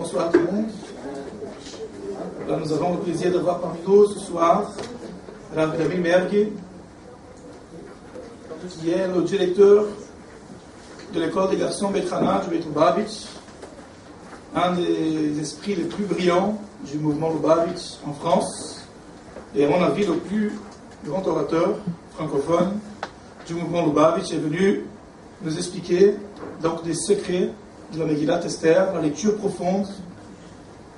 bonsoir à tout le monde. Là, nous avons le plaisir d'avoir parmi nous ce soir Rav David Mergi, qui est le directeur de l'école des garçons Beit-Hana de Lubavitch, un des esprits les plus brillants du mouvement Lubavitch en France, et à mon avis le plus grand orateur francophone du mouvement Lubavitch, est venu nous expliquer donc des secrets de la Megillat Esther, la lecture profonde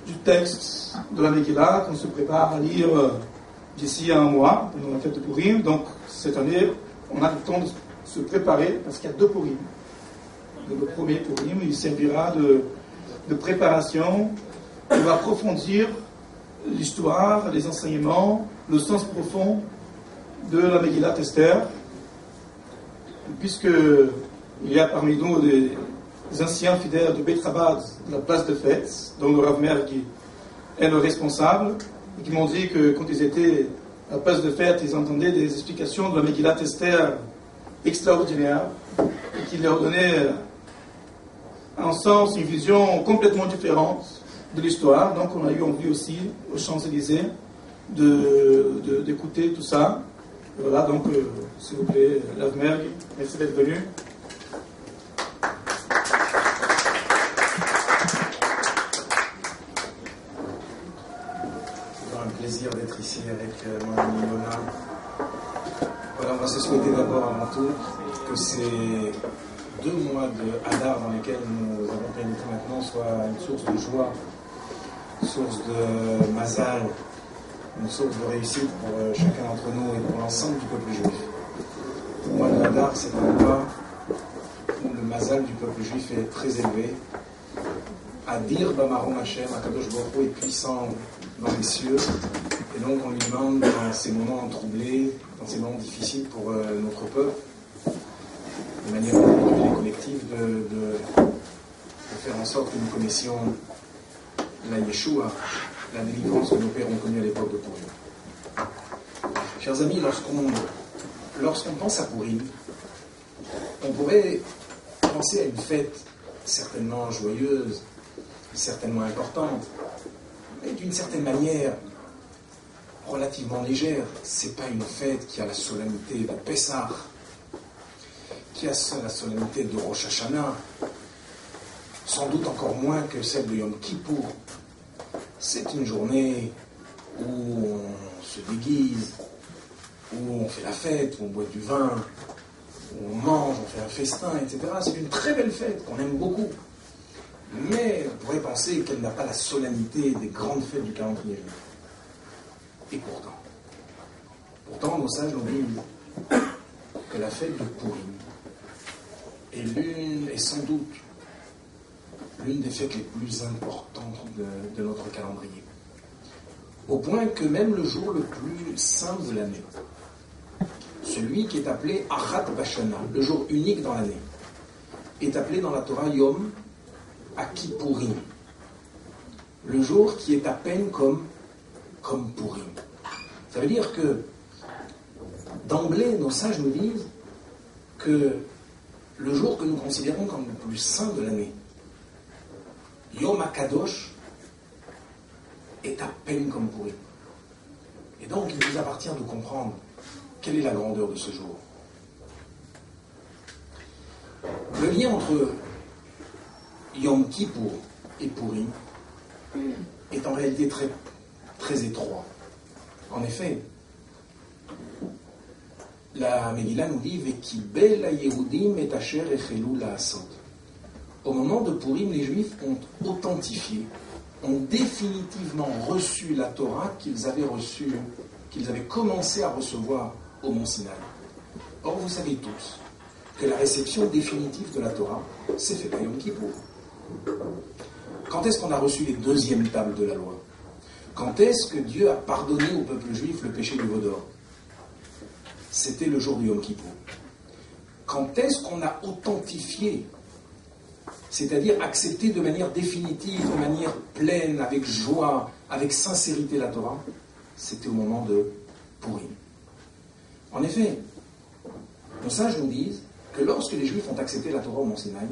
du texte de la Megillah qu'on se prépare à lire d'ici à un mois, pendant la fête de Purim. Donc cette année, on a le temps de se préparer parce qu'il y a 2 Purim. Le premier Purim, il servira de préparation, il va approfondir l'histoire, les enseignements, le sens profond de la Megillat Esther, puisque il y a parmi nous des anciens fidèles de Beit Chabad, de la place de fête, dont le Rav Mergi est le responsable, et qui m'ont dit que quand ils étaient à la place de fête, ils entendaient des explications de la Megillat Esther extraordinaires, et qui leur donnaient un sens, une vision complètement différente de l'histoire. Donc on a eu envie aussi, aux Champs-Élysées, d'écouter tout ça. Et voilà, donc, s'il vous plaît, Rav Mergi, merci d'être venu. Plaisir d'être ici avec mon ami Mona. Voilà, on va se souhaiter d'abord avant tout que ces 2 mois de Hadar dans lesquels nous avons pénétré maintenant soient une source de joie, une source de mazal, une source de réussite pour chacun d'entre nous et pour l'ensemble du peuple juif. Le mois de Hadar, c'est un mois où le mazal du peuple juif est très élevé. Adir Bamarom Hashem, Akadosh Baruch Hu est puissant dans les cieux, et donc on lui demande dans ces moments troublés, dans ces moments difficiles pour notre peuple, de manière individuelle et collective, de faire en sorte que nous connaissions la Yeshua, la délivrance que nos pères ont connue à l'époque de Purim. Chers amis, lorsqu'on pense à Purim, on pourrait penser à une fête certainement joyeuse, certainement importante, mais d'une certaine manière relativement légère. C'est pas une fête qui a la solennité de Pessah, qui a la solennité de Rosh Hashanah, sans doute encore moins que celle de Yom Kippour. C'est une journée où on se déguise, où on fait la fête, où on boit du vin, où on mange, on fait un festin, etc. C'est une très belle fête qu'on aime beaucoup. Mais on pourrait penser qu'elle n'a pas la solennité des grandes fêtes du calendrier juif. Et pourtant, nos sages nous disent que la fête de Purim est sans doute l'une des fêtes les plus importantes de notre calendrier. Au point que même le jour le plus saint de l'année, celui qui est appelé Achat Bashana, le jour unique dans l'année, est appelé dans la Torah Yom à Kippourim, le jour qui est à peine comme Purim. Ça veut dire que d'emblée, nos sages nous disent que le jour que nous considérons comme le plus saint de l'année, Yom HaKadosh, est à peine comme Purim. Et donc, il nous appartient de comprendre quelle est la grandeur de ce jour. Le lien entre Yom Kippour et Purim est en réalité très, très étroit. En effet, la Megillah nous dit Vekibel ha-Yehudim et asher echelu la'asot. Au moment de Purim, les Juifs ont authentifié, ont définitivement reçu la Torah qu'ils avaient reçue, qu'ils avaient commencé à recevoir au Mont Sinaï. Or, vous savez tous que la réception définitive de la Torah s'est faite à Yom Kippour. Quand est-ce qu'on a reçu les 2e tables de la loi? Quand est-ce que Dieu a pardonné au peuple juif le péché du veau d'or? C'était le jour du Yom Kippour. Quand est-ce qu'on a authentifié, c'est-à-dire accepté de manière définitive, de manière pleine, avec joie, avec sincérité la Torah? C'était au moment de Purim. En effet, nos sages nous disent que lorsque les Juifs ont accepté la Torah au Mont Sinaï,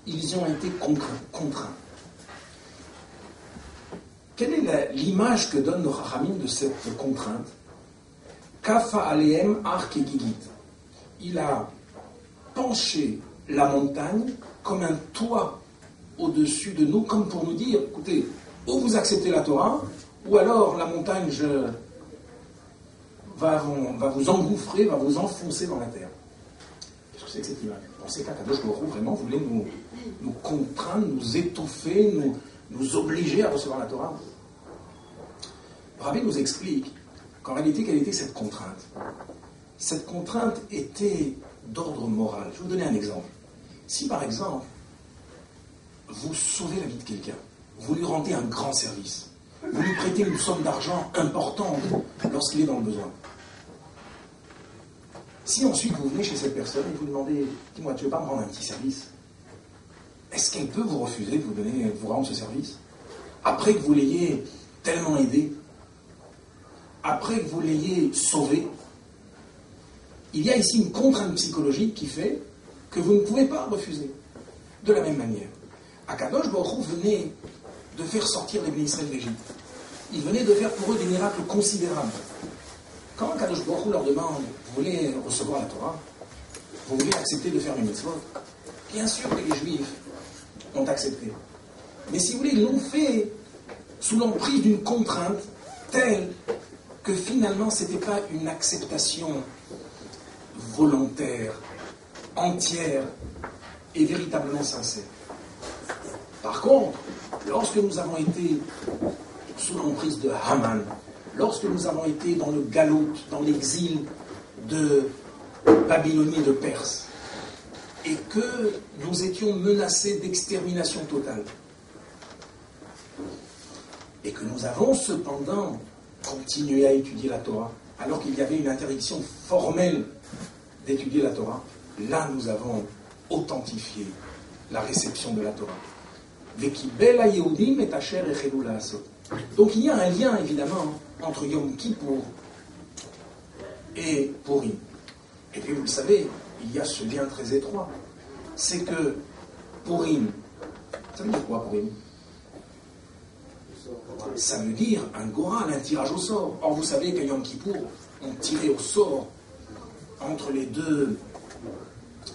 ils y ont été contraints. Quelle est l'image que donne nos Chachamim de cette contrainte? Kafa aleem ar kegigit. Il a penché la montagne comme un toit au-dessus de nous, comme pour nous dire, écoutez, ou vous acceptez la Torah, ou alors la montagne va vous engouffrer, va vous enfoncer dans la terre. Qu'est-ce que c'est que cette image? Pensez qu'Akadosh Baruch Hu vraiment voulait nous contraindre, nous étouffer, nous obliger à recevoir la Torah. Rabbi nous explique qu'en réalité, quelle était cette contrainte? Cette contrainte était d'ordre moral. Je vais vous donner un exemple. Si par exemple, vous sauvez la vie de quelqu'un, vous lui rendez un grand service, vous lui prêtez une somme d'argent importante lorsqu'il est dans le besoin. Si ensuite vous venez chez cette personne et vous lui demandez, dis-moi, tu ne veux pas me rendre un petit service? Est-ce qu'elle peut vous refuser de vous rendre ce service? Après que vous l'ayez tellement aidé, après que vous l'ayez sauvé, il y a ici une contrainte psychologique qui fait que vous ne pouvez pas refuser. De la même manière, Akadosh Baruch Hu venait de faire sortir les Bnei Israël d'Égypte. Il venait de faire pour eux des miracles considérables. Quand Akadosh Baruch Hu leur demande, vous voulez recevoir la Torah, vous voulez accepter de faire une mitzvot, bien sûr que les Juifs ont accepté. Mais si vous voulez, ils l'ont fait sous l'emprise d'une contrainte telle que finalement, ce n'était pas une acceptation volontaire, entière et véritablement sincère. Par contre, lorsque nous avons été sous l'emprise de Haman, lorsque nous avons été dans le galout, dans l'exil de Babylonie et de Perse, et que nous étions menacés d'extermination totale, et que nous avons cependant continué à étudier la Torah, alors qu'il y avait une interdiction formelle d'étudier la Torah, là nous avons authentifié la réception de la Torah. Donc il y a un lien évidemment entre Yom Kippour et Purim. Et puis vous le savez, il y a ce lien très étroit. C'est que Purim, ça veut dire quoi Purim? Ça veut dire un Goral, un tirage au sort. Or vous savez qu'à Yom Kippour, on tirait au sort entre les deux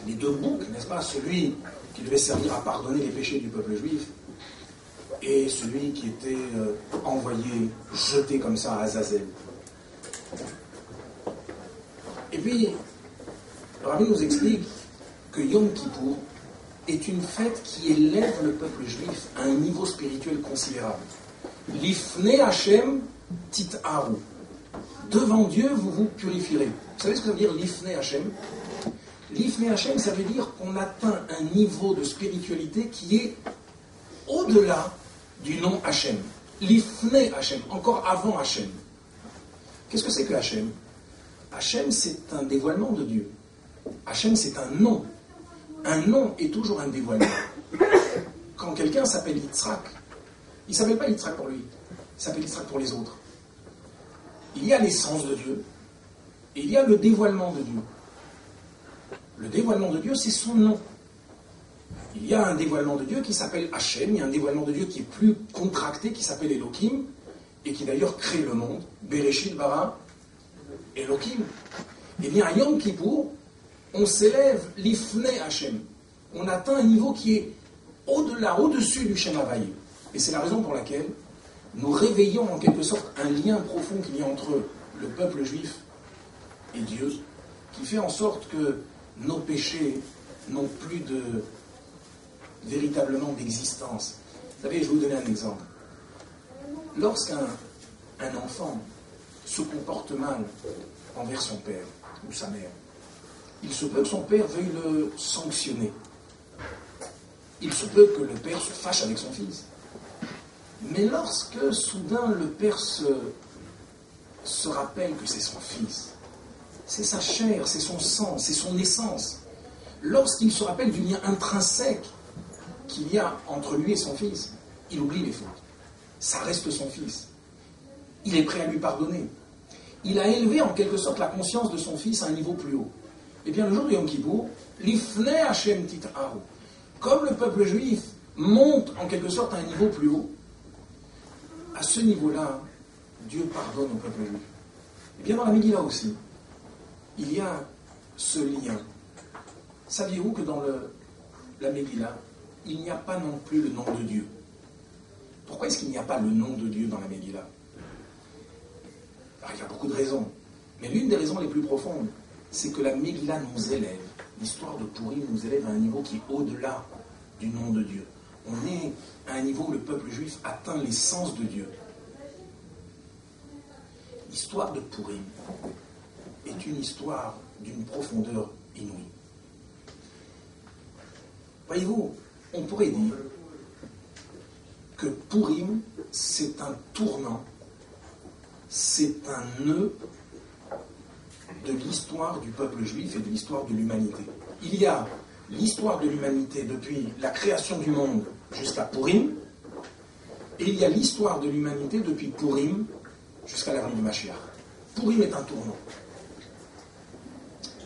boucs, n'est-ce pas? Celui qui devait servir à pardonner les péchés du peuple juif et celui qui était envoyé, jeté comme ça à Azazel. Et puis, le Rabbi nous explique que Yom Kippour est une fête qui élève le peuple juif à un niveau spirituel considérable. L'ifne Hashem tit'aru. Devant Dieu, vous vous purifierez. Vous savez ce que ça veut dire l'ifne Hashem? L'ifne Hashem, ça veut dire qu'on atteint un niveau de spiritualité qui est au-delà du nom Hashem. L'ifne Hashem, encore avant Hashem. Qu'est-ce que c'est que Hashem? Hashem, c'est un dévoilement de Dieu. Hashem, c'est un nom. Un nom est toujours un dévoilement. Quand quelqu'un s'appelle Yitzhak, il ne s'appelle pas Yitzhak pour lui, il s'appelle Yitzhak pour les autres. Il y a l'essence de Dieu, et il y a le dévoilement de Dieu. Le dévoilement de Dieu, c'est son nom. Il y a un dévoilement de Dieu qui s'appelle Hashem, il y a un dévoilement de Dieu qui est plus contracté, qui s'appelle Elohim, et qui d'ailleurs crée le monde. Bereshit bara Elohim. Eh bien, à Yom Kippour, on s'élève l'ifne Hashem. On atteint un niveau qui est au-delà, au-dessus du Shem Havaï. Et c'est la raison pour laquelle nous réveillons en quelque sorte un lien profond qu'il y a entre le peuple juif et Dieu, qui fait en sorte que nos péchés n'ont plus véritablement d'existence. Vous savez, je vais vous donner un exemple. Lorsqu'un enfant se comporte mal envers son père ou sa mère, il se peut que son père veuille le sanctionner. Il se peut que le père se fâche avec son fils. Mais lorsque soudain le père se rappelle que c'est son fils, c'est sa chair, c'est son sang, c'est son essence, lorsqu'il se rappelle du lien intrinsèque qu'il y a entre lui et son fils, il oublie les fautes. Ça reste son fils. Il est prêt à lui pardonner. Il a élevé en quelque sorte la conscience de son fils à un niveau plus haut. Eh bien, le jour de Yom Kippour, l'ifne Hashem tit'aru, comme le peuple juif monte en quelque sorte à un niveau plus haut, à ce niveau-là, Dieu pardonne au peuple juif. Et bien dans la Megillah aussi, il y a ce lien. Saviez-vous que dans la Megillah, il n'y a pas non plus le nom de Dieu? Pourquoi est-ce qu'il n'y a pas le nom de Dieu dans la Megillah? Alors, il y a beaucoup de raisons. Mais l'une des raisons les plus profondes, c'est que la Megillah nous élève. L'histoire de Pourim nous élève à un niveau qui est au-delà du nom de Dieu. On est à un niveau où le peuple juif atteint l'essence de Dieu. L'histoire de Pourim est une histoire d'une profondeur inouïe. Voyez-vous, on pourrait dire que Pourim, c'est un tournant, c'est un nœud de l'histoire du peuple juif et de l'histoire de l'humanité. Il y a l'histoire de l'humanité depuis la création du monde jusqu'à Pourim, et il y a l'histoire de l'humanité depuis Pourim jusqu'à la venue du Mashiach. Pourim est un tournant.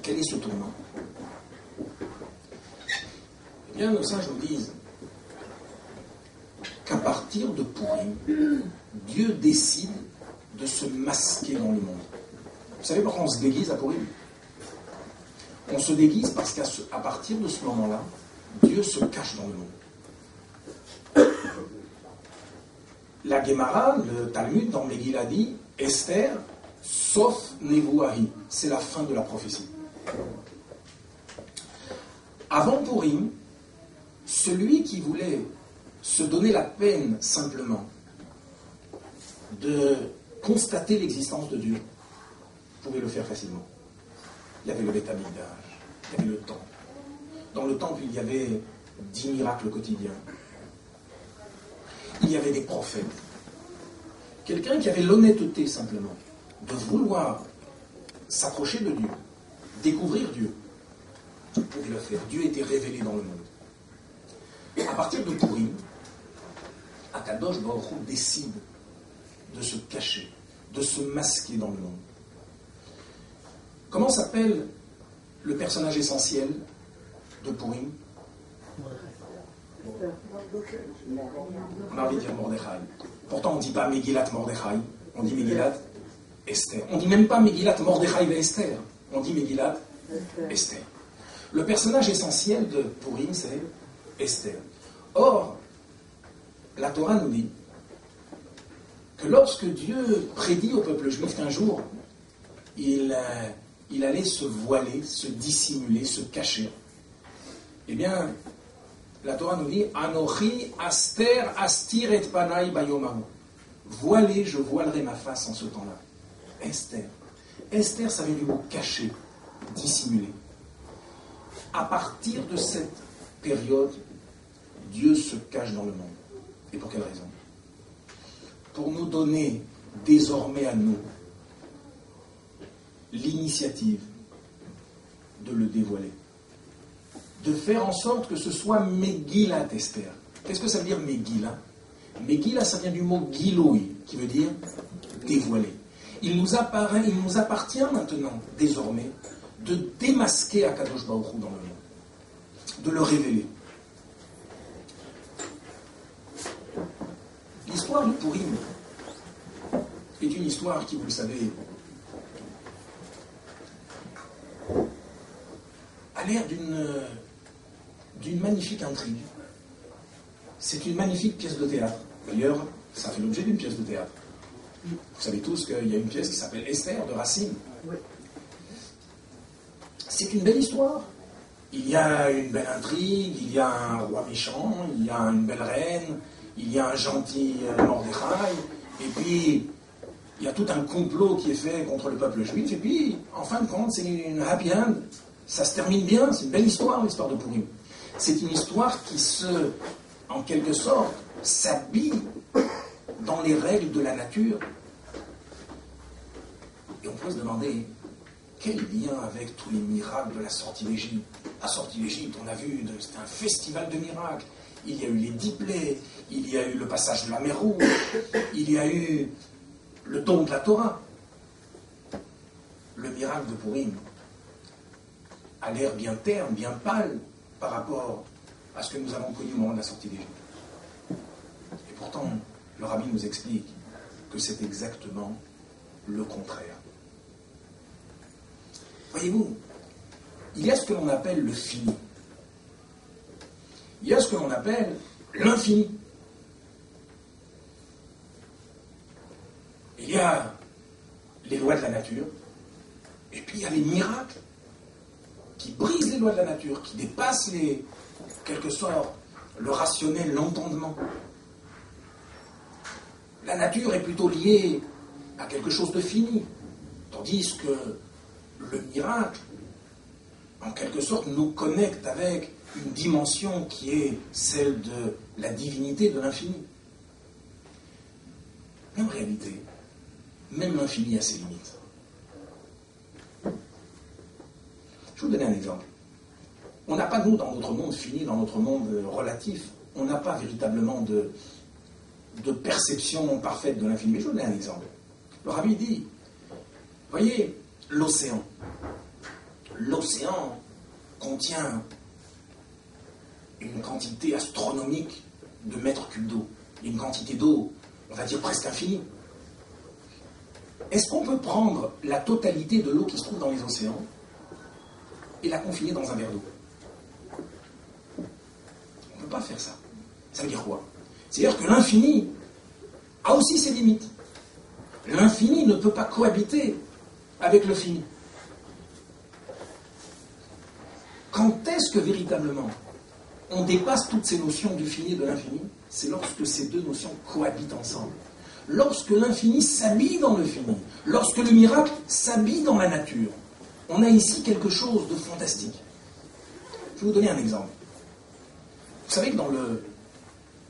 Quel est ce tournant? Eh bien, nos sages nous disent qu'à partir de Pourim, Dieu décide de se masquer dans le monde. Vous savez pourquoi on se déguise à Pourim? On se déguise parce qu'à partir de ce moment-là, Dieu se cache dans le monde. La Gemara, le Talmud, dans Megillah dit Esther, sauf Nevuahi. C'est la fin de la prophétie. Avant Pourim, celui qui voulait se donner la peine simplement de constater l'existence de Dieu pouvait le faire facilement. Il y avait le Beth Amikdash, il y avait le temple. Dans le temple, il y avait 10 miracles quotidiens. Il y avait des prophètes. Quelqu'un qui avait l'honnêteté simplement de vouloir s'approcher de Dieu, découvrir Dieu, pouvait le faire. Dieu était révélé dans le monde. À partir de Pourim, Akadosh Baruch Hu décide de se cacher, de se masquer dans le monde. Comment s'appelle le personnage essentiel de Pourim? On a envie de dire Mordechai. Pourtant, on ne dit pas Megillat Mordechai, on dit Megillat Esther. On ne dit même pas Megillat Mordechai et Esther, on dit Megillat Esther. Le personnage essentiel de Pourim, c'est Esther. Or, la Torah nous dit que lorsque Dieu prédit au peuple juif qu'un jour, il allait se voiler, se dissimuler, se cacher, eh bien, la Torah nous dit Anochi aster astir et panai bayomahu. Voilé, je voilerai ma face en ce temps-là. Esther. Esther, ça veut dire mot cacher, dissimuler. À partir de cette période, Dieu se cache dans le monde. Et pour quelle raison? Pour nous donner désormais à nous l'initiative de le dévoiler. De faire en sorte que ce soit Megillat Esther. Qu'est-ce que ça veut dire Megillah? Megillah, ça vient du mot Giloui, qui veut dire dévoiler. Il nous appartient maintenant, désormais, de démasquer Akadosh Baruch Hu dans le monde, de le révéler. L'histoire de Pourim est une histoire qui, vous le savez, a l'air d'une magnifique intrigue. C'est une magnifique pièce de théâtre. D'ailleurs, ça fait l'objet d'une pièce de théâtre. Vous savez tous qu'il y a une pièce qui s'appelle Esther de Racine. Oui. C'est une belle histoire. Il y a une belle intrigue, il y a un roi méchant, il y a une belle reine, il y a un gentil Mordechai, et puis il y a tout un complot qui est fait contre le peuple juif, et puis, en fin de compte, c'est une happy end. Ça se termine bien, c'est une belle histoire, l'histoire de Pourim. C'est une histoire qui en quelque sorte, s'habille dans les règles de la nature. Et on peut se demander, quel lien avec tous les miracles de la sortie d'Égypte? La sortie d'Égypte, on a vu, c'était un festival de miracles. Il y a eu les 10 plaies, il y a eu le passage de la mer Rouge, il y a eu le don de la Torah. Le miracle de Pourim a l'air bien terne, bien pâle par rapport à ce que nous avons connu au moment de la sortie d'Égypte. Et pourtant, Le rabbi nous explique que c'est exactement le contraire. Voyez-vous, il y a ce que l'on appelle le fini. Il y a ce que l'on appelle l'infini. Il y a les lois de la nature, et puis il y a les miracles qui brisent les lois de la nature, qui dépassent quelque sorte, le rationnel, l'entendement. La nature est plutôt liée à quelque chose de fini, tandis que le miracle, en quelque sorte, nous connecte avec une dimension qui est celle de la divinité, de l'infini. Mais en réalité, même l'infini a ses limites. Je vais vous donner un exemple. On n'a pas, nous, dans notre monde fini, dans notre monde relatif, on n'a pas véritablement de perception parfaite de l'infini. Mais je vais vous donner un exemple. Le rabbi dit, voyez, l'océan. L'océan contient une quantité astronomique de mètres cubes d'eau. Une quantité d'eau, on va dire presque infinie. Est-ce qu'on peut prendre la totalité de l'eau qui se trouve dans les océans et la confiner dans un verre d'eau? On ne peut pas faire ça. Ça veut dire quoi? C'est-à-dire que l'infini a aussi ses limites. L'infini ne peut pas cohabiter avec le fini. Quand est-ce que véritablement on dépasse toutes ces notions du fini et de l'infini? C'est lorsque ces deux notions cohabitent ensemble. Lorsque l'infini s'habille dans le fini, lorsque le miracle s'habille dans la nature, on a ici quelque chose de fantastique. Je vais vous donner un exemple. Vous savez que dans le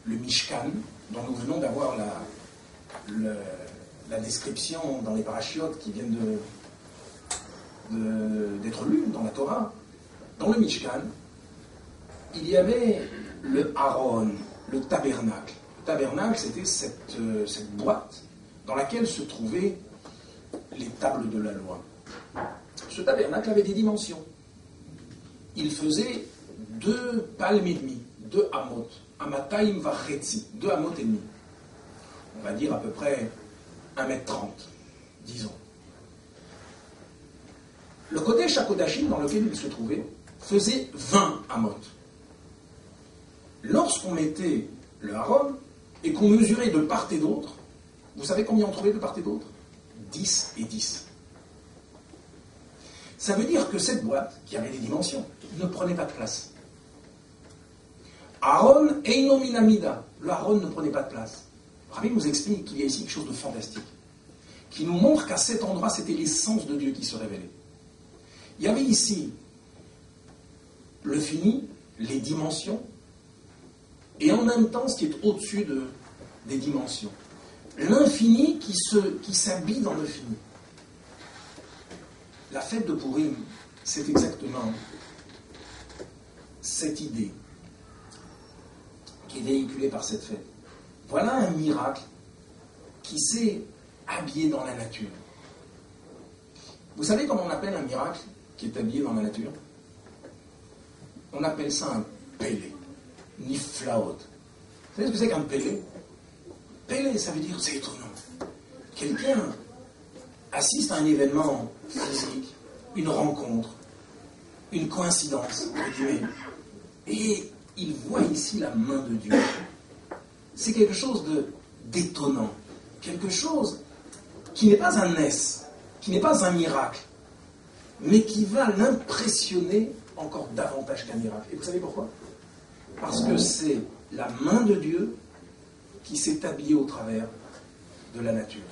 Mishkan, dont nous venons d'avoir la description dans les parachiotes qui viennent d'être lues dans la Torah, dans le Mishkan, il y avait le Aaron, le tabernacle. Le tabernacle, c'était cette boîte dans laquelle se trouvaient les tables de la loi. Ce tabernacle avait des dimensions. Il faisait 2 palmes et demie, 2 amot, amataim vachetzi, 2 amot et demi. On va dire à peu près 1m30, disons. Le Kodesh HaKodashim dans lequel il se trouvait faisait 20 amot. Lorsqu'on mettait le Aaron et qu'on mesurait de part et d'autre, vous savez combien on trouvait de part et d'autre? 10 et 10. Ça veut dire que cette boîte, qui avait des dimensions, ne prenait pas de place. Aaron eino minamida, le Aaron ne prenait pas de place. Rabbi nous explique qu'il y a ici quelque chose de fantastique, qui nous montre qu'à cet endroit, c'était l'essence de Dieu qui se révélait. Il y avait ici le fini, les dimensions, et en même temps ce qui est au-dessus des dimensions. L'infini qui s'habille dans le fini. La fête de Purim, c'est exactement cette idée qui est véhiculée par cette fête. Voilà un miracle qui s'est habillé dans la nature. Vous savez comment on appelle un miracle qui est habillé dans la nature? On appelle ça un pélé, niflaot. Vous savez ce que c'est qu'un pélé? Pélé, ça veut dire c'est étonnant. Quelqu'un assiste à un événement physique, une rencontre, une coïncidence, et il voit ici la main de Dieu. C'est quelque chose d'étonnant, quelque chose qui n'est pas un ess, qui n'est pas un miracle, mais qui va l'impressionner encore davantage qu'un miracle. Et vous savez pourquoi? Parce que c'est la main de Dieu qui s'est habillée au travers de la nature.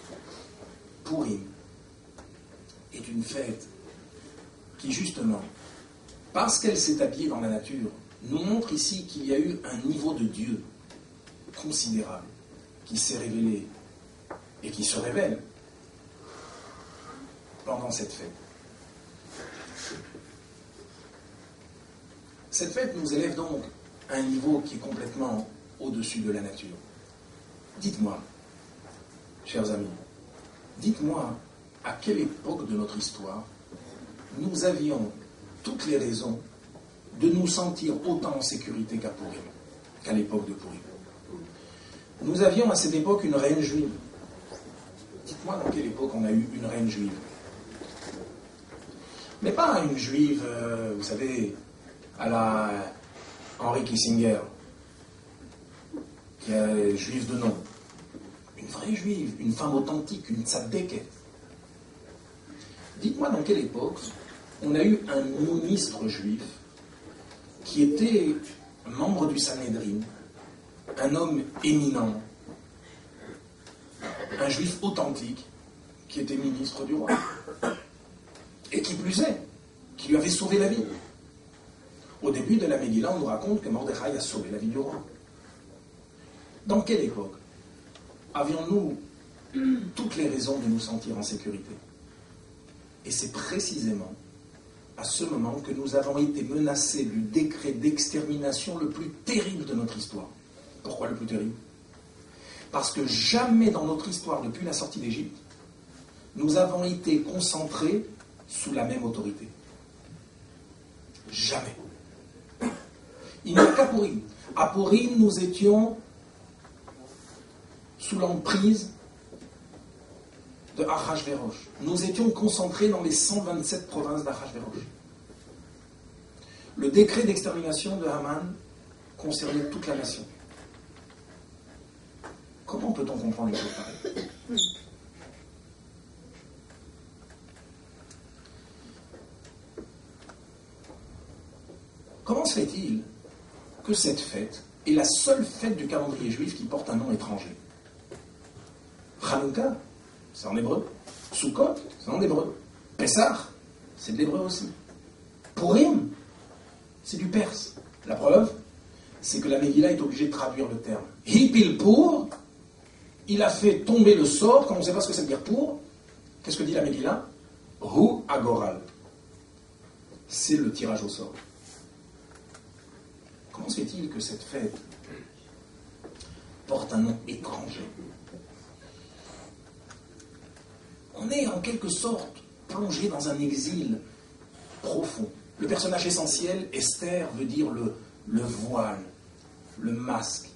Purim est une fête qui, justement, parce qu'elle s'est habillée dans la nature, nous montre ici qu'il y a eu un niveau de Dieu considérable qui s'est révélé et qui se révèle pendant cette fête. Cette fête nous élève donc à un niveau qui est complètement au-dessus de la nature. Dites-moi, chers amis, dites-moi à quelle époque de notre histoire nous avions toutes les raisons de nous sentir autant en sécurité qu'à l'époque de Purim. Nous avions à cette époque une reine juive. Dites-moi dans quelle époque on a eu une reine juive. Mais pas une juive, vous savez, à la Henry Kissinger, qui est juive de nom. Une vraie juive, une femme authentique, une tzadéket. Dites-moi dans quelle époque on a eu un ministre juif qui était membre du Sanhédrin, un homme éminent, un juif authentique qui était ministre du roi. Et qui plus est, qui lui avait sauvé la vie. Au début de la Megillah, on nous raconte que Mordechai a sauvé la vie du roi. Dans quelle époque avions-nous toutes les raisons de nous sentir en sécurité? Et c'est précisément à ce moment que nous avons été menacés du décret d'extermination le plus terrible de notre histoire. Pourquoi le plus terrible? Parce que jamais dans notre histoire, depuis la sortie d'Égypte, nous avons été concentrés sous la même autorité. Jamais. Il n'y a qu'à Pourim. À Pourim, nous étions sous l'emprise de Achashverosh. Nous étions concentrés dans les 127 provinces d'Achashverosh. Le décret d'extermination de Haman concernait toute la nation. Comment peut-on comprendre les choses pareilles? Comment se fait-il que cette fête est la seule fête du calendrier juif qui porte un nom étranger? Hanouka, c'est en hébreu. Sukkot, c'est en hébreu. Pessah, c'est de l'hébreu aussi. Purim, c'est du perse. La preuve, c'est que la Megillah est obligée de traduire le terme. Hipil pour, il a fait tomber le sort, quand on ne sait pas ce que ça veut dire pour. Qu'est-ce que dit la Megillah? Hu agoral. C'est le tirage au sort. Comment se fait-il que cette fête porte un nom étranger? On est en quelque sorte plongé dans un exil profond. Le personnage essentiel, Esther, veut dire le voile, le masque.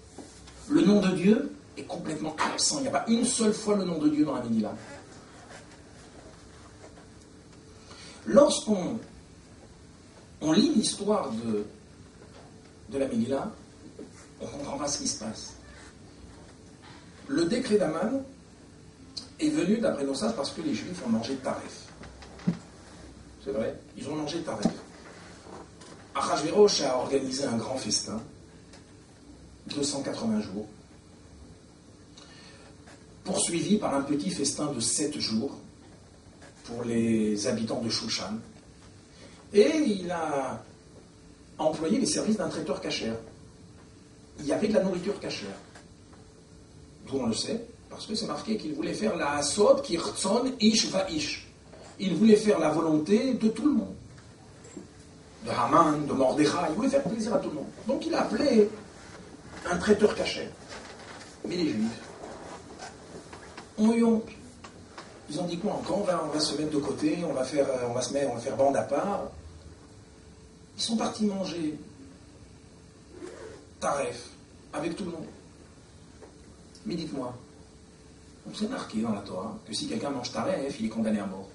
Le nom de Dieu est complètement absent. Il n'y a pas une seule fois le nom de Dieu dans la Megillah. Lorsqu'on lit l'histoire de la Megillah, on ne comprend pas ce qui se passe. Le décret d'Aman est venu, d'après nos sages, parce que les Juifs ont mangé taref. C'est vrai, ils ont mangé taref. Achashverosh a organisé un grand festin, 280 jours, poursuivi par un petit festin de 7 jours pour les habitants de Shushan. Et il a employé les services d'un traiteur cachère. Il y avait de la nourriture cachère. D'où on le sait, parce que c'est marqué qu'il voulait faire la asod kirtzon ish va ish. Il voulait faire la volonté de tout le monde. De Haman, de Mordechai, il voulait faire plaisir à tout le monde. Donc il a appelé un traiteur cachère. Mais les Juifs ont eu honte. Ils ont dit quoi encore? On va se mettre de côté, on va faire bande à part. Ils sont partis manger taref avec tout le monde. Mais dites-moi, on s'est marqué dans la Torah que si quelqu'un mange taref, il est condamné à mort.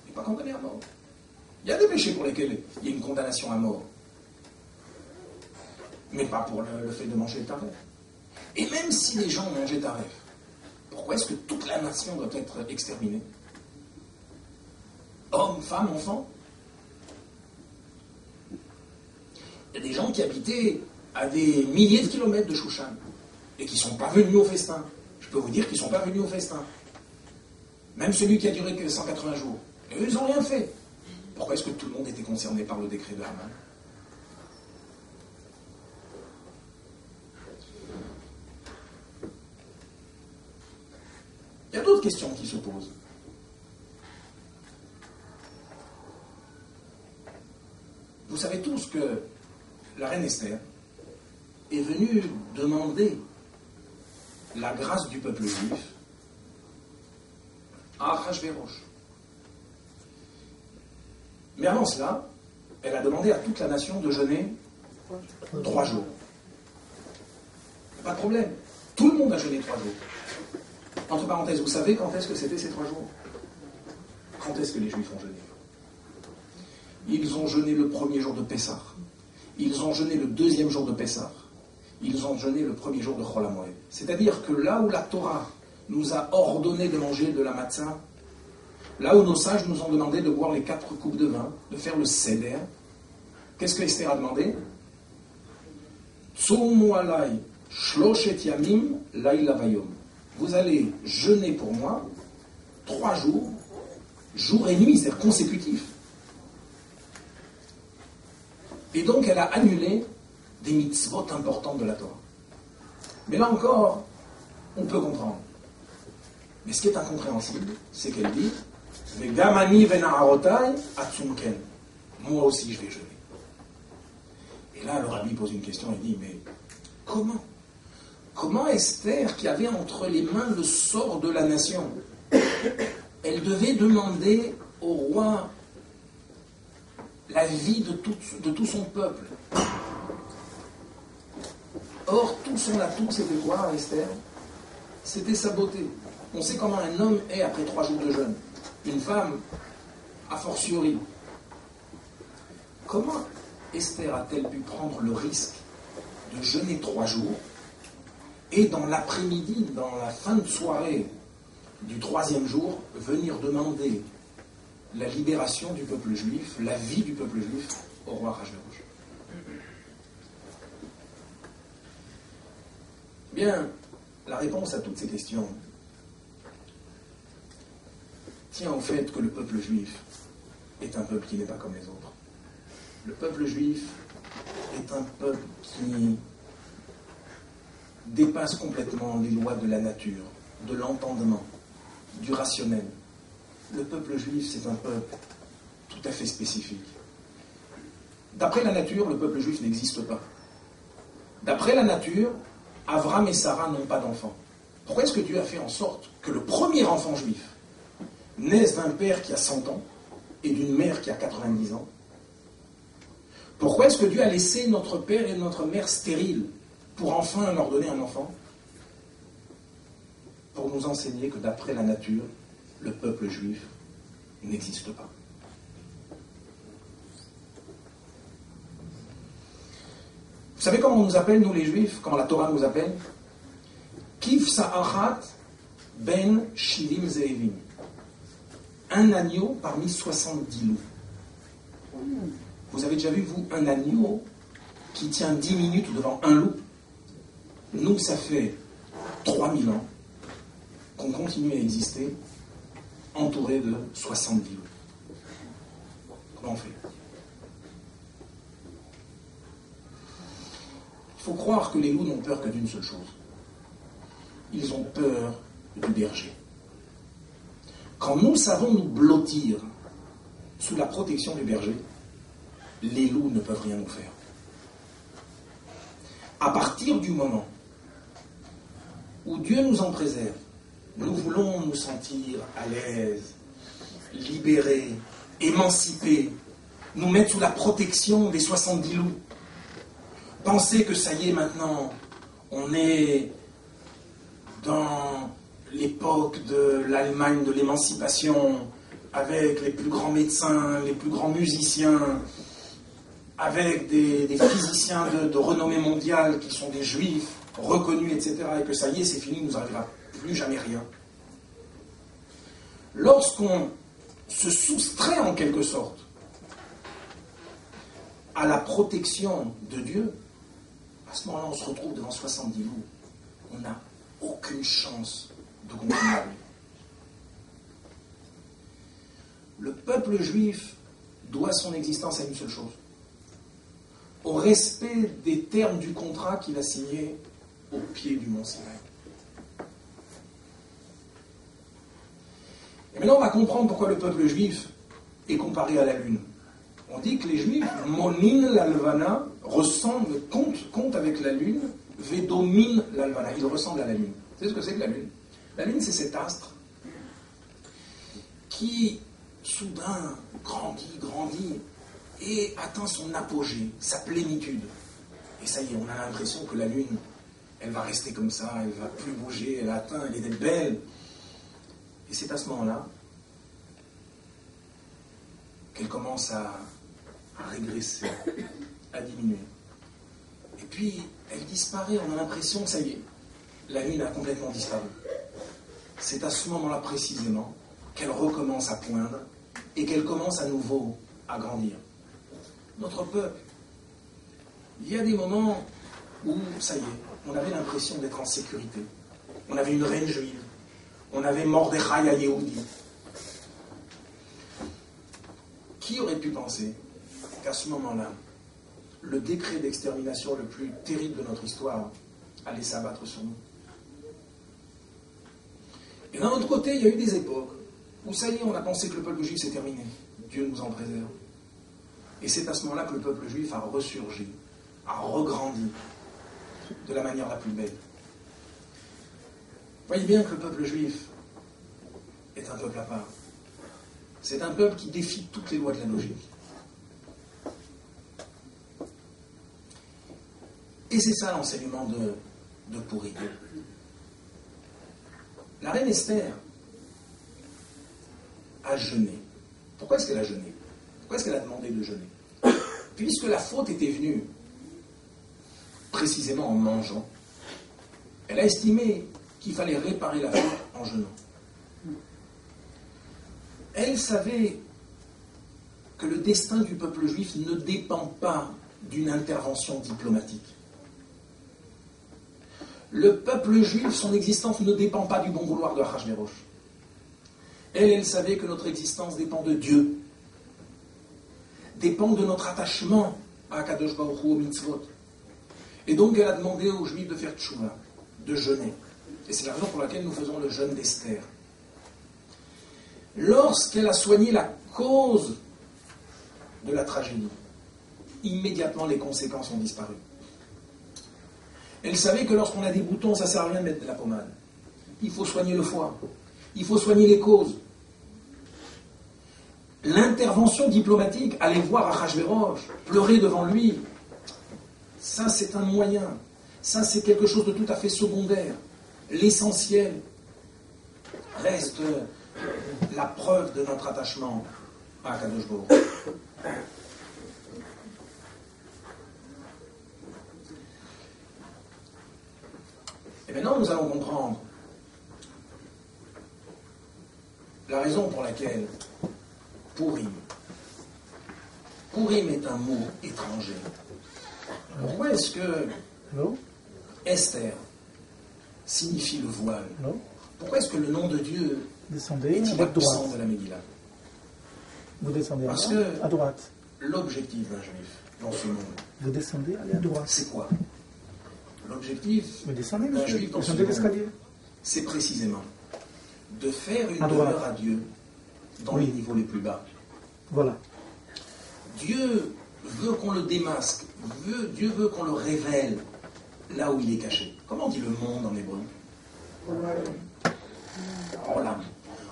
Il n'est pas condamné à mort. Il y a des péchés pour lesquels il y a une condamnation à mort. Mais pas pour le fait de manger le taref. Et même si les gens mangeaient taref, pourquoi est-ce que toute la nation doit être exterminée? Hommes, femmes, enfants? Il y a des gens qui habitaient à des milliers de kilomètres de Shushan et qui ne sont pas venus au festin. Je peux vous dire qu'ils ne sont pas venus au festin. Même celui qui a duré que 180 jours. Et eux, ils n'ont rien fait. Pourquoi est-ce que tout le monde était concerné par le décret de Haman? Il y a d'autres questions qui se posent. Vous savez tous que la reine Esther est venue demander la grâce du peuple juif à Achashverosh. Mais avant cela, elle a demandé à toute la nation de jeûner 3 jours. Pas de problème. Tout le monde a jeûné 3 jours. Entre parenthèses, vous savez quand est-ce que c'était ces 3 jours? Quand est-ce que les Juifs ont jeûné? Ils ont jeûné le premier jour de Pessah. Ils ont jeûné le deuxième jour de Pessah. Ils ont jeûné le premier jour de Chol HaMoed. C'est-à-dire que là où la Torah nous a ordonné de manger de la matzah, là où nos sages nous ont demandé de boire les 4 coupes de vin, de faire le seder, qu'est-ce que Esther a demandé? Tzumu alai shloshet yamim laila vayom. Vous allez jeûner pour moi 3 jours, jour et nuit, c'est-à-dire consécutifs. Et donc elle a annulé des mitzvot importantes de la Torah. Mais là encore, on peut comprendre. Mais ce qui est incompréhensible, c'est qu'elle dit Vegamani venaharotai atzumken. Moi aussi je vais jeûner. Et là, le rabbi pose une question, il dit, mais comment Esther, qui avait entre les mains le sort de la nation, elle devait demander au roi la vie de tout son peuple. Or, tout son atout, c'était quoi, Esther? C'était sa beauté. On sait comment un homme est après 3 jours de jeûne. Une femme, a fortiori. Comment Esther a-t-elle pu prendre le risque de jeûner 3 jours et dans l'après-midi, dans la fin de soirée du 3e jour, venir demander la libération du peuple juif, la vie du peuple juif au roi Achashverosh? Bien, la réponse à toutes ces questions tient au fait que le peuple juif est un peuple qui n'est pas comme les autres. Le peuple juif est un peuple qui dépasse complètement les lois de la nature, de l'entendement, du rationnel. Le peuple juif, c'est un peuple tout à fait spécifique. D'après la nature, le peuple juif n'existe pas. D'après la nature, Avram et Sarah n'ont pas d'enfants. Pourquoi est-ce que Dieu a fait en sorte que le premier enfant juif naisse d'un père qui a 100 ans et d'une mère qui a 90 ans? Pourquoi est-ce que Dieu a laissé notre père et notre mère stériles pour enfin leur donner un enfant? Pour nous enseigner que d'après la nature, le peuple juif n'existe pas. Vous savez comment on nous appelle, nous les juifs, comment la Torah nous appelle? Kif sa'achat ben shivim ze'evim. Un agneau parmi 70 loups. Vous avez déjà vu, vous, un agneau qui tient 10 minutes devant un loup? Nous, ça fait 3000 ans qu'on continue à exister entouré de 70 loups. Comment on fait? Il faut croire que les loups n'ont peur que d'une seule chose. Ils ont peur du berger. Quand nous savons nous blottir sous la protection du berger, les loups ne peuvent rien nous faire. À partir du moment où Dieu nous en préserve, nous voulons nous sentir à l'aise, libérés, émancipés, nous mettre sous la protection des 70 loups. Penser que ça y est maintenant, on est dans l'époque de l'Allemagne de l'émancipation, avec les plus grands médecins, les plus grands musiciens, avec des physiciens de renommée mondiale qui sont des juifs reconnus, etc., et que ça y est, c'est fini, il ne nous arrivera plus jamais rien. Lorsqu'on se soustrait en quelque sorte à la protection de Dieu, à ce moment-là, on se retrouve devant 70 loups. On n'a aucune chance de continuer. Le peuple juif doit son existence à une seule chose: au respect des termes du contrat qu'il a signé au pied du mont Sinaï. Et maintenant, on va comprendre pourquoi le peuple juif est comparé à la lune. On dit que les juifs, monin l'alvana, ressemblent, comptent avec la lune, vedomin l'alvana. Ils ressemblent à la lune. Vous savez ce que c'est que la lune? La lune, c'est cet astre qui, soudain, grandit, et atteint son apogée, sa plénitude. Et ça y est, on a l'impression que la lune elle va rester comme ça, elle ne va plus bouger, elle a atteint, elle est belle. Et c'est à ce moment-là qu'elle commence à régresser, à diminuer. Et puis, elle disparaît, on a l'impression que ça y est, la lune a complètement disparu. C'est à ce moment-là précisément qu'elle recommence à poindre et qu'elle commence à nouveau à grandir. Notre peuple, il y a des moments où, ça y est, on avait l'impression d'être en sécurité. On avait une reine juive, on avait Mordechai à Yehudi. Qui aurait pu penser qu'à ce moment-là, le décret d'extermination le plus terrible de notre histoire allait s'abattre sur nous? Et d'un autre côté, il y a eu des époques où ça y est, on a pensé que le peuple juif s'est terminé. Dieu nous en préserve. Et c'est à ce moment-là que le peuple juif a ressurgi, a regrandi de la manière la plus belle. Voyez bien que le peuple juif est un peuple à part. C'est un peuple qui défie toutes les lois de la logique. Et c'est ça l'enseignement de Pourim. La reine Esther a jeûné. Pourquoi est-ce qu'elle a jeûné? Pourquoi est-ce qu'elle a demandé de jeûner? Puisque la faute était venue précisément en mangeant, elle a estimé qu'il fallait réparer la faute en jeûnant. Elle savait que le destin du peuple juif ne dépend pas d'une intervention diplomatique. Le peuple juif, son existence ne dépend pas du bon vouloir de Achashverosh. Elle savait que notre existence dépend de Dieu, dépend de notre attachement à Kadosh Baruch Hu, au mitzvot. Et donc elle a demandé aux Juifs de faire tchouva, de jeûner. Et c'est la raison pour laquelle nous faisons le jeûne d'Esther. Lorsqu'elle a soigné la cause de la tragédie, immédiatement les conséquences ont disparu. Elle savait que lorsqu'on a des boutons, ça ne sert à rien de mettre de la pommade. Il faut soigner le foie. Il faut soigner les causes. L'intervention diplomatique, aller voir Achashverosh, pleurer devant lui, ça c'est un moyen. Ça c'est quelque chose de tout à fait secondaire. L'essentiel reste la preuve de notre attachement à Kadosh Baruch. Et maintenant, nous allons comprendre la raison pour laquelle Pourim est un mot étranger. Pourquoi est-ce que Esther signifie le voile? Pourquoi est-ce que le nom de Dieu est absent de la Megillah? Vous descendez Parce à droite. L'objectif d'un juif dans ce monde, vous descendez, allez à droite. C'est quoi? L'objectif d'un juif dans ce monde, c'est précisément de faire une demeure à Dieu dans les niveaux les plus bas. Voilà. Dieu veut qu'on le démasque, Dieu veut qu'on le révèle là où il est caché. Comment on dit le monde en hébreu? Olam.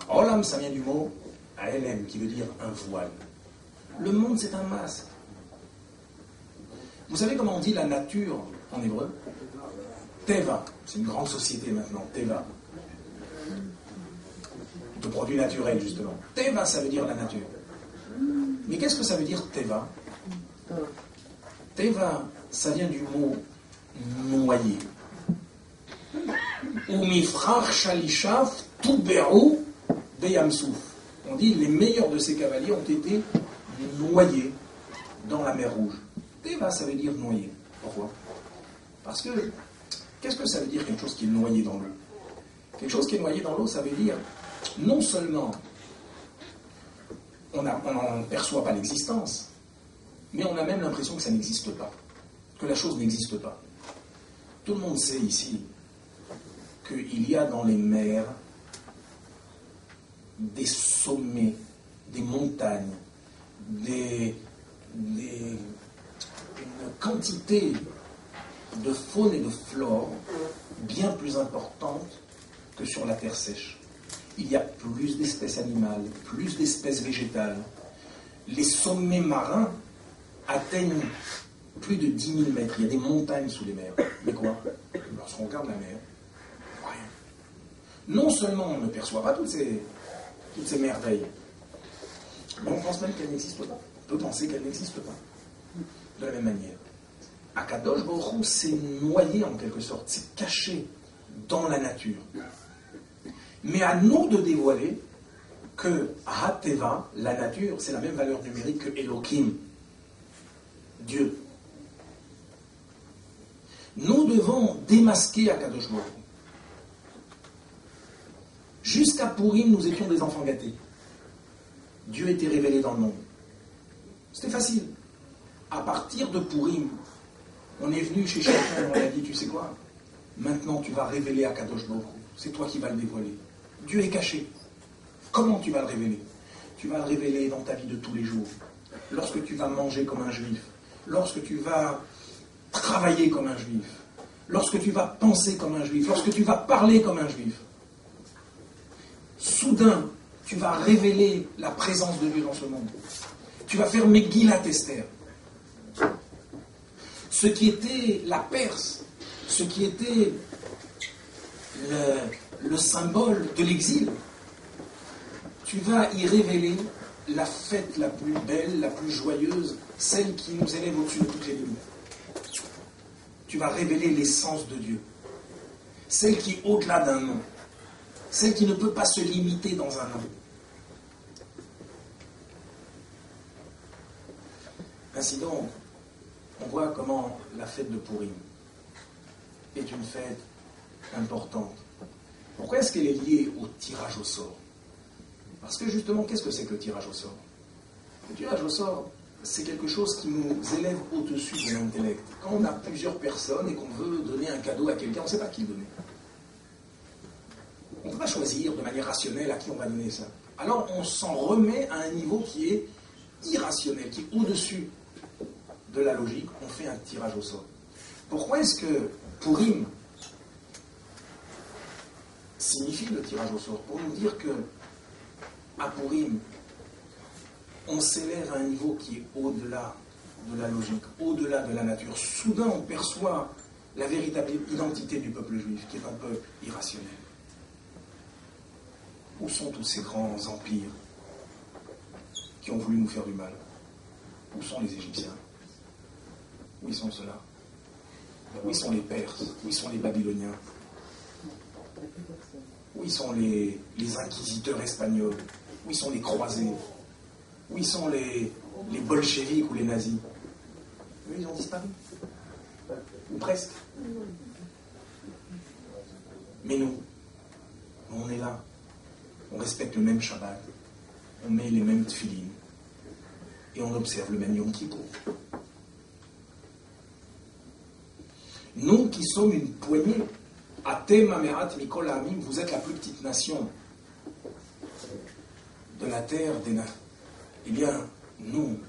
Olam, ça vient du mot Aelem, qui veut dire un voile. Le monde, c'est un masque. Vous savez comment on dit la nature en hébreu? Teva. C'est une grande société maintenant, Teva. De produits naturels, justement. Teva, ça veut dire la nature. Mais qu'est-ce que ça veut dire Teva? Teva, ça vient du mot noyer. Ou mifrach shalishaf tuberu beyamsouf. On dit les meilleurs de ces cavaliers ont été noyés dans la mer Rouge. Teva, ça veut dire noyer. Pourquoi? Parce que, qu'est-ce que ça veut dire quelque chose qui est noyé dans l'eau? Quelque chose qui est noyé dans l'eau, ça veut dire, non seulement on n'en perçoit pas l'existence, mais on a même l'impression que ça n'existe pas, que la chose n'existe pas. Tout le monde sait ici qu'il y a dans les mers des sommets, des montagnes, une quantité de faune et de flore bien plus importante que sur la terre sèche. Il y a plus d'espèces animales, plus d'espèces végétales. Les sommets marins atteignent plus de 10 000 mètres, il y a des montagnes sous les mers. Mais quoi? Lorsqu'on regarde la mer, rien. Non seulement on ne perçoit pas toutes ces merveilles, mais on pense même qu'elles n'existent pas. On peut penser qu'elles n'existent pas. De la même manière, Akadosh Baruch Hu s'est noyé en quelque sorte, s'est caché dans la nature. Mais à nous de dévoiler que Hateva, la nature, c'est la même valeur numérique que Elohim, Dieu. Nous devons démasquer Akadosh Baruch Hu. Jusqu'à Purim, nous étions des enfants gâtés. Dieu était révélé dans le monde. C'était facile. À partir de Purim, on est venu chez chacun et on a dit, tu sais quoi? Maintenant, tu vas révéler Akadosh Baruch Hu. C'est toi qui vas le dévoiler. Dieu est caché. Comment tu vas le révéler? Tu vas le révéler dans ta vie de tous les jours. Lorsque tu vas manger comme un juif. Lorsque tu vas travailler comme un juif. Lorsque tu vas penser comme un juif. Lorsque tu vas parler comme un juif. Soudain, tu vas révéler la présence de Dieu dans ce monde. Tu vas faire Megillat Esther. Ce qui était la Perse, ce qui était le symbole de l'exil, tu vas y révéler la fête la plus belle, la plus joyeuse, celle qui nous élève au-dessus de toutes les limites. Tu vas révéler l'essence de Dieu, celle qui est au-delà d'un nom, celle qui ne peut pas se limiter dans un nom. Ainsi donc, on voit comment la fête de Purim est une fête importante. Pourquoi est-ce qu'elle est liée au tirage au sort? Parce que justement, qu'est-ce que c'est que le tirage au sort? Le tirage au sort, c'est quelque chose qui nous élève au-dessus de l'intellect. Quand on a plusieurs personnes et qu'on veut donner un cadeau à quelqu'un, on ne sait pas qui le donner. On ne peut pas choisir de manière rationnelle à qui on va donner ça. Alors on s'en remet à un niveau qui est irrationnel, qui est au-dessus de la logique. On fait un tirage au sort. Pourquoi est-ce que Purim signifie le tirage au sort? Pour nous dire que à Purim, on s'élève à un niveau qui est au-delà de la logique, au-delà de la nature. Soudain, on perçoit la véritable identité du peuple juif, qui est un peuple irrationnel. Où sont tous ces grands empires qui ont voulu nous faire du mal? Où sont les Égyptiens? Où ils sont ceux-là? Où ils sont les Perses? Où ils sont les Babyloniens? Où ils sont les inquisiteurs espagnols? Où ils sont les croisés? Où ils sont les bolcheviks ou les nazis? Eux, ils ont disparu. Ou presque. Mais nous, on est là. On respecte le même Shabbat. On met les mêmes tefilines. Et on observe le même Yom Kippour. Nous qui sommes une poignée, Atem Amerat Mikol Amim, vous êtes la plus petite nation de la terre des nains. Eh bien, nous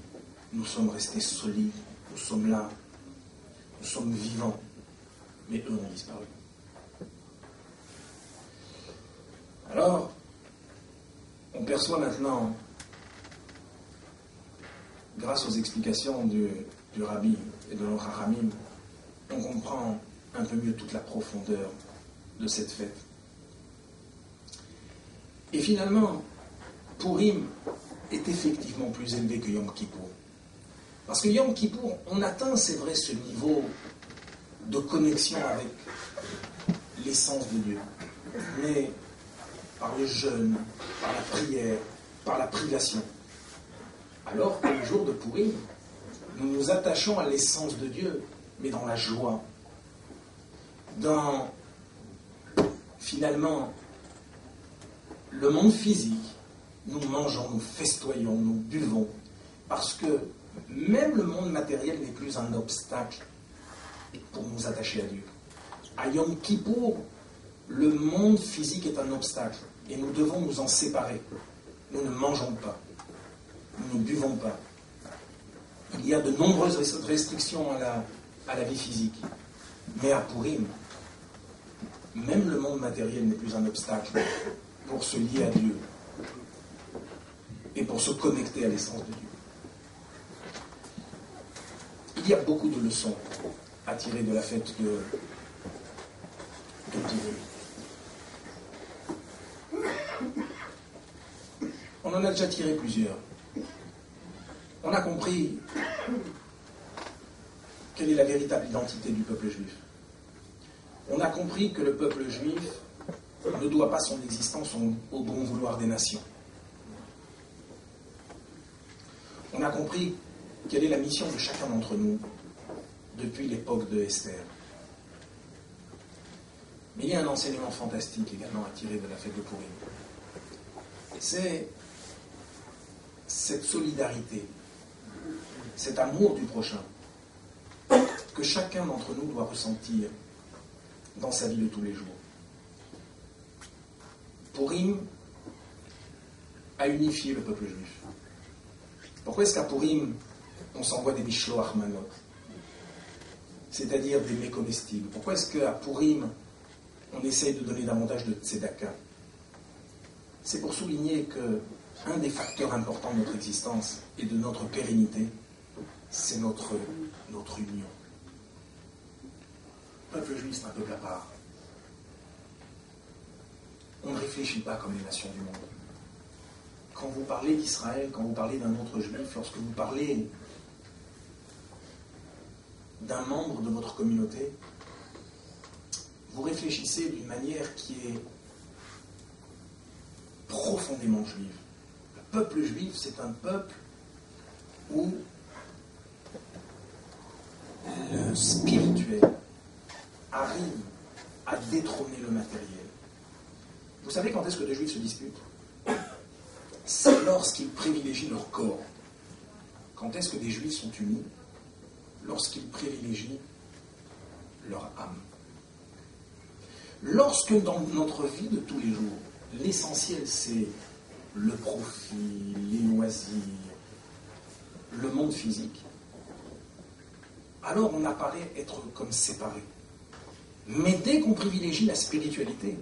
sommes restés solides, nous sommes là, nous sommes vivants, mais eux ont disparu. Alors, on perçoit maintenant, grâce aux explications du Rabbi et de nos Chachamim, on comprend un peu mieux toute la profondeur de cette fête. Et finalement, Purim est effectivement plus élevé que Yom Kippour. Parce que Yom Kippour, on atteint, c'est vrai, ce niveau de connexion avec l'essence de Dieu. Mais par le jeûne, par la prière, par la privation. Alors que le jour de Purim, nous nous attachons à l'essence de Dieu, mais dans la joie, dans, finalement, le monde physique. Nous mangeons, nous festoyons, nous buvons, parce que même le monde matériel n'est plus un obstacle pour nous attacher à Dieu. À Yom Kippour, le monde physique est un obstacle, et nous devons nous en séparer. Nous ne mangeons pas, nous ne buvons pas. Il y a de nombreuses restrictions à la vie physique. Mais à Purim, même le monde matériel n'est plus un obstacle pour se lier à Dieu et pour se connecter à l'essence de Dieu. Il y a beaucoup de leçons à tirer de la fête de Purim. On en a déjà tiré plusieurs. On a compris quelle est la véritable identité du peuple juif. On a compris que le peuple juif ne doit pas son existence au bon vouloir des nations. On a compris quelle est la mission de chacun d'entre nous depuis l'époque de Esther. Mais il y a un enseignement fantastique également à tirer de la fête de Purim. C'est cette solidarité, cet amour du prochain que chacun d'entre nous doit ressentir dans sa vie de tous les jours. Purim a unifié le peuple juif. Pourquoi est-ce qu'à Purim, on s'envoie des mishloach manot, c'est-à-dire des mets comestibles? Pourquoi est-ce qu'à Purim, on essaye de donner davantage de tzedaka? C'est pour souligner que un des facteurs importants de notre existence et de notre pérennité, c'est notre union. Le peuple juif, c'est un peuple à part. On ne réfléchit pas comme les nations du monde. Quand vous parlez d'Israël, quand vous parlez d'un autre juif, lorsque vous parlez d'un membre de votre communauté, vous réfléchissez d'une manière qui est profondément juive. Le peuple juif, c'est un peuple où le spirituel arrive à détrôner le matériel. Vous savez quand est-ce que deux juifs se disputent? C'est lorsqu'ils privilégient leur corps. Quand est-ce que des juifs sont unis? Lorsqu'ils privilégient leur âme. Lorsque dans notre vie de tous les jours, l'essentiel c'est le profit, les loisirs, le monde physique, alors on apparaît être comme séparés. Mais dès qu'on privilégie la spiritualité,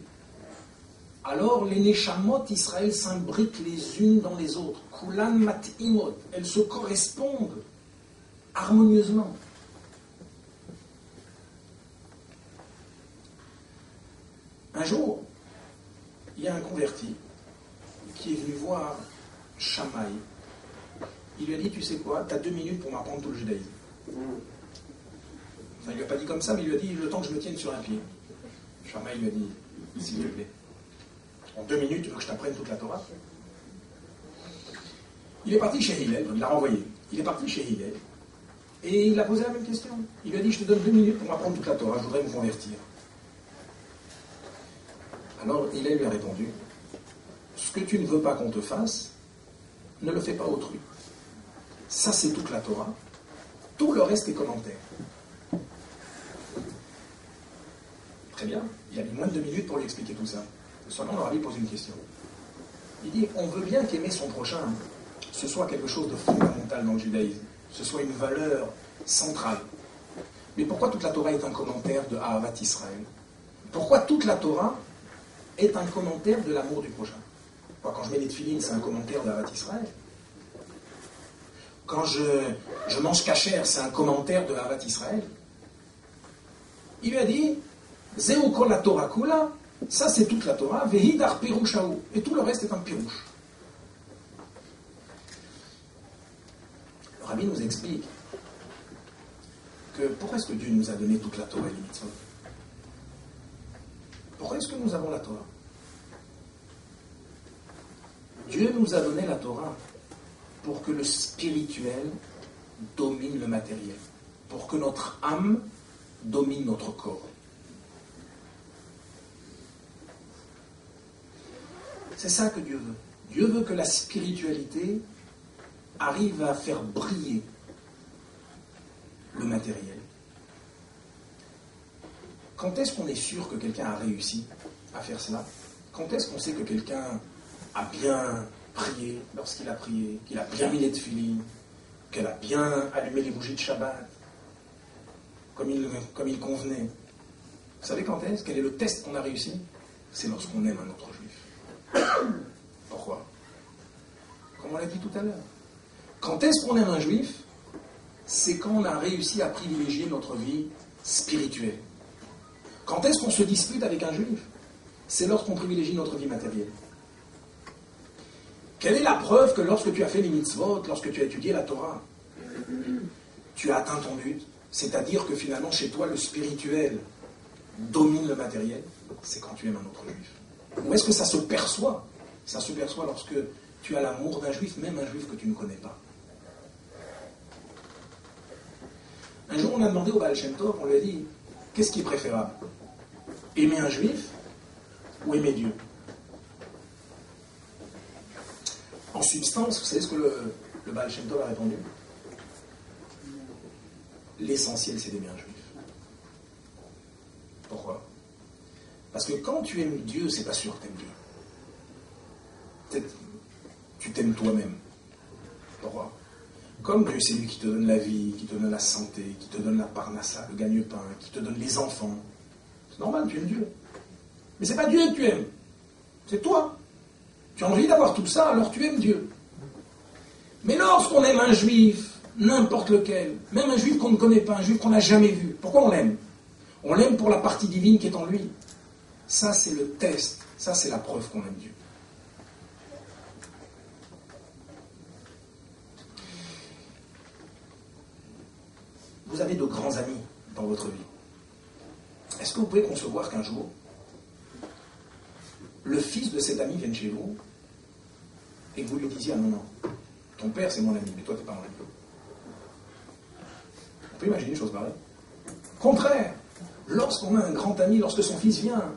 alors les Neshamot Israël s'imbriquent les unes dans les autres. Kulan mat'imot, elles se correspondent harmonieusement. Un jour, il y a un converti qui est venu voir Shammai. Il lui a dit, tu sais quoi, tu as 2 minutes pour m'apprendre tout le judaïsme. Enfin, il ne lui a pas dit comme ça, mais il lui a dit, le temps que je me tienne sur un pied. Shammai lui a dit, s'il te plaît, en 2 minutes, tu veux que je t'apprenne toute la Torah? Il est parti chez Hillel, il l'a renvoyé. Il est parti chez Hillel, et il a posé la même question. Il lui a dit, je te donne 2 minutes pour m'apprendre toute la Torah, je voudrais me convertir. Alors Hillel lui a répondu, ce que tu ne veux pas qu'on te fasse, ne le fais pas autrui. Ça, c'est toute la Torah. Tout le reste est commentaire. Très bien. Il a mis moins de 2 minutes pour lui expliquer tout ça. Seulement, on leur a posé une question. Il dit, on veut bien qu'aimer son prochain, ce soit quelque chose de fondamental dans le judaïsme. Ce soit une valeur centrale. Mais pourquoi toute la Torah est un commentaire de Ahavat Israël? Pourquoi toute la Torah est un commentaire de l'amour du prochain? Quand je mets des tefilines, c'est un commentaire d'Ahavat Israël. Quand je mange kasher, c'est un commentaire de Ahavat Israël. Il lui a dit, Zeu kol la Torah kula, ça c'est toute la Torah, vehidar pirushahu, et tout le reste est un pirouche. Le Rabbi nous explique que pourquoi est-ce que Dieu nous a donné toute la Torah et les mitzvot? Pourquoi est-ce que nous avons la Torah? Dieu nous a donné la Torah pour que le spirituel domine le matériel, pour que notre âme domine notre corps. C'est ça que Dieu veut. Dieu veut que la spiritualité arrive à faire briller le matériel. Quand est-ce qu'on est sûr que quelqu'un a réussi à faire cela? Quand est-ce qu'on sait que quelqu'un a bien prié lorsqu'il a prié, qu'il a bien mis les tefilines, qu'elle a bien allumé les bougies de Shabbat, comme il convenait? Vous savez quand est-ce? Quel est le test qu'on a réussi? C'est lorsqu'on aime un autre juif. Pourquoi? Comme on l'a dit tout à l'heure. Quand est-ce qu'on aime un juif? c'est quand on a réussi à privilégier notre vie spirituelle. Quand est-ce qu'on se dispute avec un juif? C'est lorsqu'on privilégie notre vie matérielle. Quelle est la preuve que lorsque tu as fait les mitzvot, lorsque tu as étudié la Torah, tu as atteint ton but? C'est-à-dire que finalement, chez toi, le spirituel domine le matériel. C'est quand tu aimes un autre juif. Où est-ce que ça se perçoit? Ça se perçoit lorsque tu as l'amour d'un juif, même un juif que tu ne connais pas. Un jour, on a demandé au Baal Shem Tov, on lui a dit, qu'est-ce qui est préférable? Aimer un juif ou aimer Dieu? En substance, vous savez ce que le Baal Shem Tov a répondu? L'essentiel, c'est d'aimer un juif. Pourquoi? Parce que quand tu aimes Dieu, c'est pas sûr que tu aimes Dieu. Peut-être tu t'aimes toi-même. Pourquoi? Comme Dieu, c'est lui qui te donne la vie, qui te donne la santé, qui te donne la parnassa, le gagne-pain, qui te donne les enfants. C'est normal, tu aimes Dieu. Mais c'est pas Dieu que tu aimes. C'est toi. Tu as envie d'avoir tout ça, alors tu aimes Dieu. Mais lorsqu'on aime un juif, n'importe lequel, même un juif qu'on ne connaît pas, un juif qu'on n'a jamais vu, pourquoi on l'aime? On l'aime pour la partie divine qui est en lui. Ça, c'est le test. Ça, c'est la preuve qu'on aime Dieu. Vous avez de grands amis dans votre vie. Est-ce que vous pouvez concevoir qu'un jour, le fils de cet ami vienne chez vous et que vous lui disiez, ah non, non, ton père c'est mon ami, mais toi t'es pas mon ami. On peut imaginer une chose pareille. Contraire, lorsqu'on a un grand ami, lorsque son fils vient,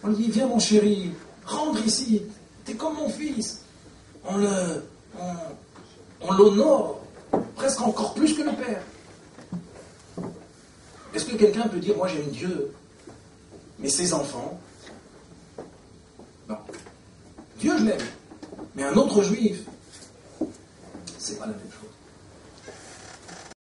on lui dit, viens mon chéri, rentre ici, t'es comme mon fils. On l'honore presque encore plus que le père. Est-ce que quelqu'un peut dire, moi j'aime Dieu, mais ses enfants? Non. Dieu je l'aime, mais un autre juif,